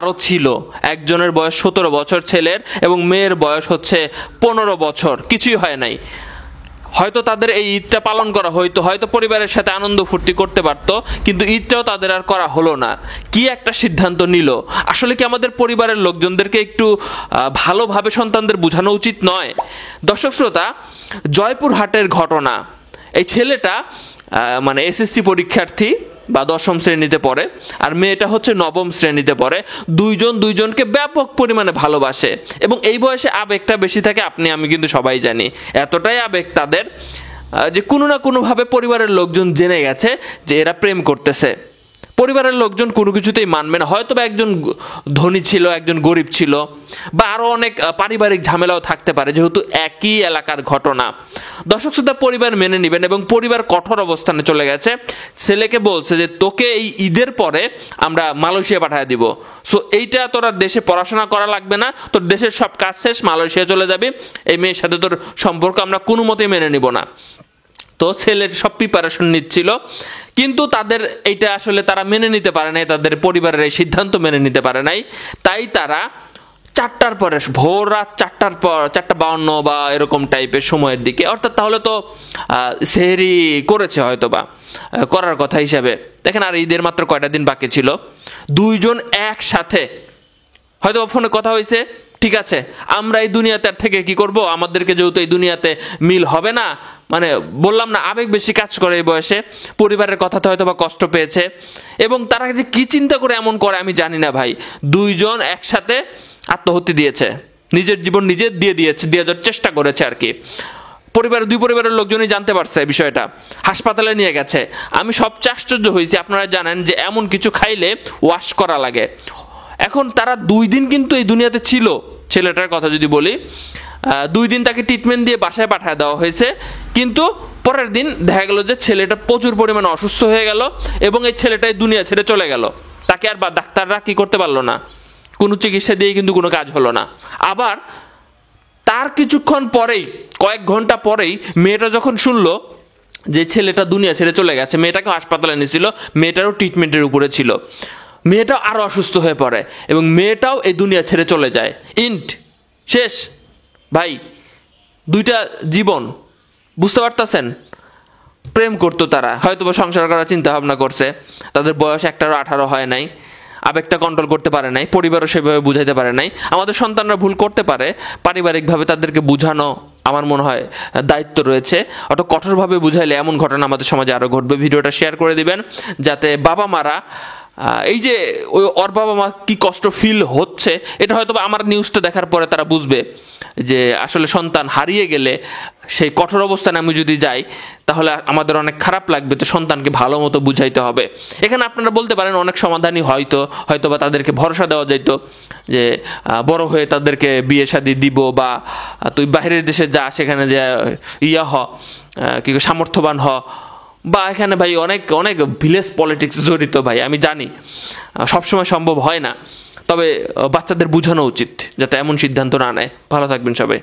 আরও ছিল, একজনের বয়স 17 বছর ছেলের এবং মেয়ের বয়স হচ্ছে 15 বছর, কিছুই হয় নাই। হয়তো তাদের এই ঈদটা পালন করা হয়তো পরিবারের সাথে আনন্দ ফুর্তি করতে পারত, কিন্তু ঈদটাও তাদের আর করা হলো না। কি একটা সিদ্ধান্ত নিল! আসলে কি আমাদের পরিবারের লোকজনদেরকে একটু ভালোভাবে সন্তানদের বোঝানো উচিত নয়? দর্শক শ্রোতা, জয়পুরহাটের ঘটনা, এই ছেলেটা মানে এসএসসি পরীক্ষার্থী বা 10ম শ্রেণীতে পড়ে, আর মেয়েটা হচ্ছে 9ম শ্রেণীতে পড়ে। দুইজনকে ব্যাপক পরিমাণে ভালোবাসে এবং এই বয়সে আবেগটা বেশি থাকে, আপনি আমি কিন্তু সবাই জানি। এতটাই আবেগ তাদের যে কোনো না কোনোভাবে পরিবারের লোকজন জেনে গেছে যে এরা প্রেম করতেছে। পরিবারের লোকজন কোনো কিছুতেই মানবে না। হয়তো বা একজন ধনী ছিল, একজন গরিব ছিল, বা আরও অনেক পারিবারিক ঝামেলাও থাকতে পারে, যেহেতু একই এলাকার ঘটনা। দর্শক শ্রোতা, পরিবার মেনে নেবেন এবং পরিবার কঠোর অবস্থানে চলে গেছে। ছেলেকে বলছে যে তোকে এই ঈদের পরে আমরা মালয়েশিয়া পাঠিয়ে দিব, সো এইটা তোর আর দেশে পড়াশোনা করা লাগবে না, তোর দেশের সব কাজ শেষ, মালয়েশিয়া চলে যাবি, এই মেয়ের সাথে তোর সম্পর্ক আমরা কোনো মতেই মেনে নিব না। তো ছেলের সব প্রিপারেশন নিচ্ছিল, কিন্তু তাদের এইটা আসলে তারা মেনে নিতে পারে নাই, তাদের পরিবারের এই সিদ্ধান্ত মেনে নিতে পারে নাই। তাই তারা 4টার পরে, ভোর রাত 4টার পর, 4:52 বা এরকম টাইপের সময়ের দিকে, অর্থাৎ তাহলে তো সেহরি করেছে হয়তো বা, করার কথা হিসাবে। দেখেন, আর ঈদের মাত্র কয়টা দিন বাকি ছিল, দুইজন একসাথে হয়তো ফোনে কথা হয়েছে, ঠিক আছে আমরা এই দুনিয়াতে থেকে কি করব, আমাদেরকে যেহেতু এই দুনিয়াতে মিল হবে না, মানে বললাম না আবেগ বেশি কাজ করে এই বয়সে, পরিবারের কথাতে হয়তো বা কষ্ট পেয়েছে এবং তারা যে কি চিন্তা করে এমন করে আমি জানি না ভাই। দুইজন একসাথে আত্মহত্যা দিয়েছে, নিজের জীবন নিজে দিয়ে যাওয়ার চেষ্টা করেছে আর কি। দুই পরিবারের লোকজনই জানতে পারছে বিষয়টা, হাসপাতালে নিয়ে গেছে। আমি সবচেয়ে আশ্চর্য হয়েছি, আপনারা জানেন যে এমন কিছু খাইলে ওয়াশ করা লাগে। এখন তারা 2 দিন কিন্তু এই দুনিয়াতে ছিল। ছেলেটার কথা যদি বলি, 2 দিন তাকে ট্রিটমেন্ট দিয়ে বাসায় পাঠিয়ে দেওয়া হয়েছে, কিন্তু পরের দিন দেখা গেল যে ছেলেটা প্রচুর পরিমাণে অসুস্থ হয়ে গেল এবং এই ছেলেটাই দুনিয়া ছেড়ে চলে গেল। তাকে আর ডাক্তাররা কি করতে পারলো না, কোনো চিকিৎসা দিয়ে কিন্তু কোনো কাজ হলো না। আবার তার কিছুক্ষণ পরেই, কয়েক ঘন্টা পরেই মেয়েটা যখন শুনলো যে ছেলেটা দুনিয়া ছেড়ে চলে গেছে, মেয়েটাকে হাসপাতালে নিয়েছিল, মেয়েটারও ট্রিটমেন্টের উপরে ছিল, মেয়েটাও আরও অসুস্থ হয়ে পড়ে এবং মেয়েটাও এই দুনিয়া ছেড়ে চলে যায়। শেষ ভাই, 2টা জীবন, বুঝতে পারতেছেন? প্রেম করতো তারা, হয়তো বা সংসার করার চিন্তা ভাবনা করছে, তাদের বয়স 18 হয় নাই, আবেগটা কন্ট্রোল করতে পারে নাই, পরিবারও সেভাবে বুঝাইতে পারে নাই। আমাদের সন্তানরা ভুল করতে পারে, পারিবারিকভাবে তাদেরকে বুঝানো আমার মনে হয় দায়িত্ব রয়েছে। অত কঠোরভাবে বুঝাইলে এমন ঘটনা আমাদের সমাজে আরও ঘটবে। ভিডিওটা শেয়ার করে দিবেন যাতে বাবা মারা, এই যে ওর বাবা মা কি কষ্ট ফিল হচ্ছে, এটা হয়তো আমার নিউজটা দেখার পরে তারা বুঝবে যে আসলে সন্তান হারিয়ে গেলে সেই কঠোর অবস্থানে আমি যদি যাই তাহলে আমাদের অনেক খারাপ লাগবে। তো সন্তানকে ভালো মতো বুঝাইতে হবে। এখানে আপনারা বলতে পারেন অনেক সমাধানই হয়তো বা তাদেরকে ভরসা দেওয়া যেত যে বড় হয়ে তাদেরকে বিয়ে শাদী দিব, বা তুই বাইরের দেশে যা, সেখানে যে কি সামর্থ্যবান বা এখানে ভাই অনেক অনেক ভিলেজ পলিটিক্স জড়িত ভাই, আমি জানি সবসময় সম্ভব হয় না, তবে বাচ্চাদের বোঝানো উচিত যাতে এমন সিদ্ধান্ত না নেয়। ভালো থাকবেন সবাই।